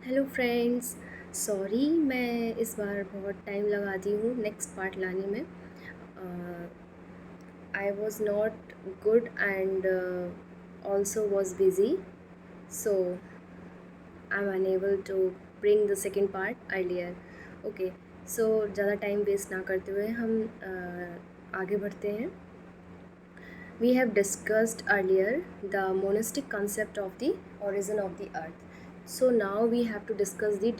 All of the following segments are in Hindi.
Hello friends. सॉरी मैं इस बार बहुत टाइम लगाती हूँ नेक्स्ट पार्ट लाने में। I was not good and also was busy, so I am unable to bring the second part earlier. Okay, so ज़्यादा टाइम वेस्ट ना करते हुए हम आगे बढ़ते हैं। We have discussed earlier the monistic concept of the origin of the earth. So now we have to discuss the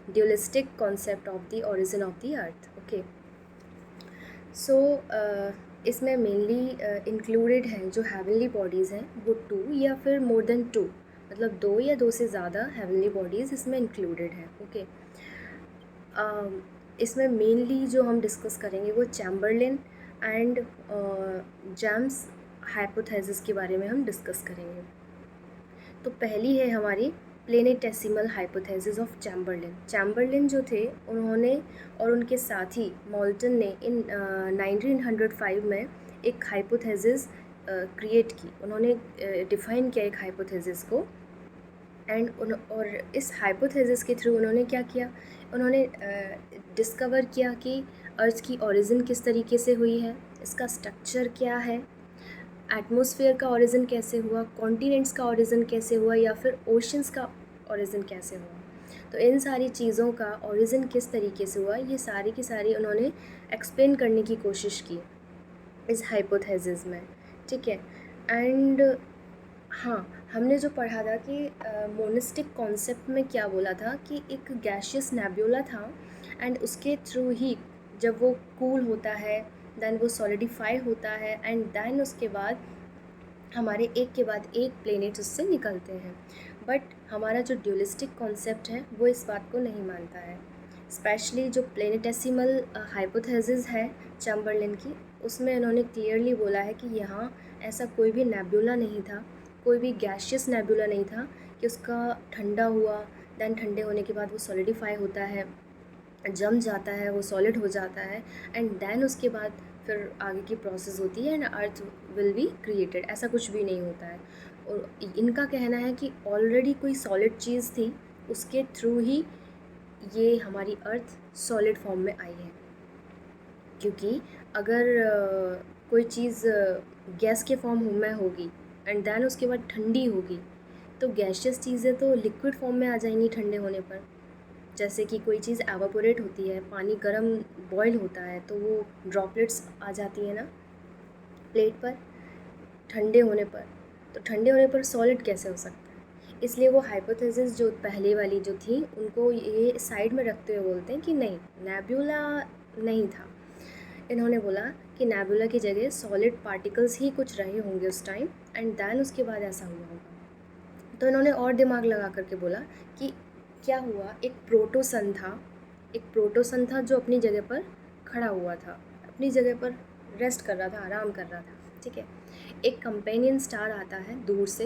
dualistic concept of the origin of the earth. Okay. So इसमें मेनली इंक्लूडेड हैं जो हेवनली बॉडीज़ हैं वो 2 या फिर मोर देन 2, मतलब 2 या 2 से ज़्यादा हेवनली बॉडीज़ इसमें इंक्लूडेड हैं। ओके, इसमें मेनली जो हम डिस्कस करेंगे वो चैम्बरलिन एंड जेम्स हाइपोथेसिस के बारे में हम डिस्कस करेंगे। तो पहली है हमारी प्लेनेटेसिमल हाइपोथेसिस ऑफ चैम्बरलिन। चैम्बरलिन जो थे उन्होंने और उनके साथी मोल्टन ने इन 1905 में एक हाइपोथेसिस क्रिएट की। उन्होंने डिफ़ाइन किया एक हाइपोथेसिस को और इस हाइपोथेसिस के थ्रू उन्होंने क्या किया, उन्होंने डिस्कवर किया कि अर्थ की ओरिजिन किस तरीके से हुई है, इसका स्ट्रक्चर क्या है, एटमॉस्फेयर का ओरिजिन कैसे हुआ, कॉन्टिनेंट्स का ओरिजिन कैसे हुआ या फिर ओशंस का ओरिजिन कैसे हुआ। तो इन सारी चीज़ों का ओरिजिन किस तरीके से हुआ ये सारी की सारी उन्होंने एक्सप्लेन करने की कोशिश की इस हाइपोथेसिस में। ठीक है। एंड हाँ, हमने जो पढ़ा था कि मोनिस्टिक कॉन्सेप्ट में क्या बोला था कि एक गैशियस नेब्यूला था एंड उसके थ्रू ही जब वो कूल होता है देन वो सॉलिडिफाई होता है एंड देन उसके बाद हमारे एक के बाद एक प्लेनेट्स उससे निकलते हैं। बट हमारा जो ड्यूलिस्टिक कॉन्सेप्ट है वो इस बात को नहीं मानता है। स्पेशली जो प्लेनेटेसिमल हाइपोथेसिस है चैम्बरलिन की, उसमें उन्होंने क्लियरली बोला है कि यहाँ ऐसा कोई भी नेब्यूला नहीं था, कोई भी गैशियस नेबुला नहीं था कि उसका ठंडा हुआ देन ठंडे होने के बाद वो सॉलिडिफाई होता है, जम जाता है, वो सॉलिड हो जाता है एंड देन उसके बाद फिर आगे की प्रोसेस होती है and earth will be created. ऐसा कुछ भी नहीं होता है। और इनका कहना है कि ऑलरेडी कोई सॉलिड चीज़ थी, उसके थ्रू ही ये हमारी अर्थ सॉलिड फॉर्म में आई है। क्योंकि अगर कोई चीज़ गैस के फॉर्म में होगी एंड देन उसके बाद ठंडी होगी तो गैशियस चीज़ें तो लिक्विड फॉर्म में आ जाएंगी ठंडे होने पर। जैसे कि कोई चीज़ एवापोरेट होती है, पानी गर्म बॉयल होता है तो वो ड्रॉपलेट्स आ जाती है ना प्लेट पर ठंडे होने पर। तो ठंडे होने पर सॉलिड कैसे हो सकता है। इसलिए वो हाइपोथेसिस जो पहले वाली जो थी उनको ये साइड में रखते हुए बोलते हैं कि नहीं, नेब्यूला नहीं था। इन्होंने बोला कि नेबुला की जगह सॉलिड पार्टिकल्स ही कुछ रहे होंगे उस टाइम एंड देन उसके बाद ऐसा हुआ होगा। तो इन्होंने और दिमाग लगा करके बोला कि क्या हुआ, एक प्रोटोसन था जो अपनी जगह पर खड़ा हुआ था, अपनी जगह पर रेस्ट कर रहा था, आराम कर रहा था। ठीक है। एक कंपेनियन स्टार आता है दूर से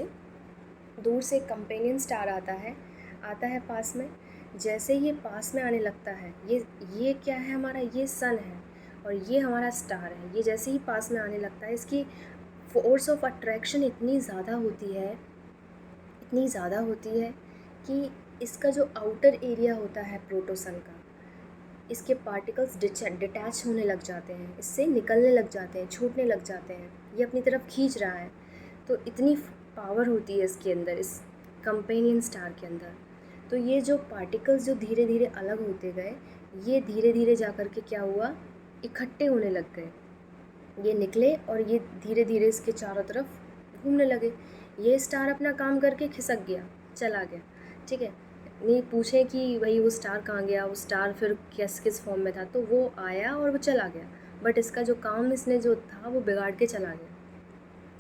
एक कंपेनियन स्टार आता है पास में। जैसे ये पास में आने लगता है, ये क्या है हमारा, ये सन है और ये हमारा स्टार है। ये जैसे ही पास में आने लगता है इसकी फोर्स ऑफ अट्रैक्शन इतनी ज़्यादा होती है कि इसका जो आउटर एरिया होता है प्रोटोसन का, इसके पार्टिकल्स डिटैच होने लग जाते हैं, इससे निकलने लग जाते हैं, छूटने लग जाते हैं। ये अपनी तरफ खींच रहा है। तो इतनी पावर होती है इसके अंदर, इस कंपेनियन स्टार के अंदर। तो ये जो पार्टिकल्स जो धीरे धीरे अलग होते गए, ये धीरे धीरे जा कर के क्या हुआ, इकट्ठे होने लग गए। ये निकले और ये धीरे धीरे इसके चारों तरफ घूमने लगे। ये स्टार अपना काम करके खिसक गया, चला गया। ठीक है। नहीं पूछे कि भाई वो स्टार कहाँ गया, वो स्टार फिर किस फॉर्म में था, तो वो आया और वो चला गया। बट इसका जो काम इसने जो था वो बिगाड़ के चला गया।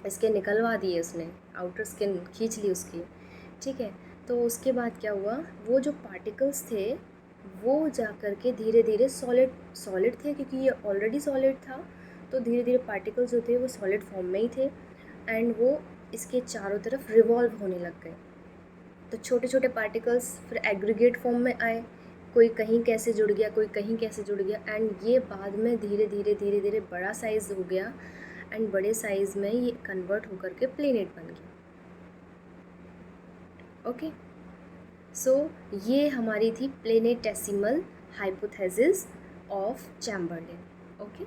इसके निकलवा दिए उसने, आउटर स्किन खींच ली उसकी। ठीक है। तो उसके बाद क्या हुआ, वो जो पार्टिकल्स थे वो जा कर के धीरे धीरे सॉलिड थे, क्योंकि ये ऑलरेडी सॉलिड था। तो धीरे धीरे पार्टिकल्स जो थे वो सॉलिड फॉर्म में ही थे एंड वो इसके चारों तरफ रिवॉल्व होने लग गए। तो छोटे छोटे पार्टिकल्स फिर एग्रीगेट फॉर्म में आए, कोई कहीं कैसे जुड़ गया, कोई कहीं कैसे जुड़ गया एंड ये बाद में धीरे धीरे बड़ा साइज़ हो गया एंड बड़े साइज़ में ये कन्वर्ट होकर के प्लेनेट बन गया। ओके, सो ये हमारी थी प्लेनेटेसिमल हाइपोथेसिस ऑफ चैम्बरलेन। ओके।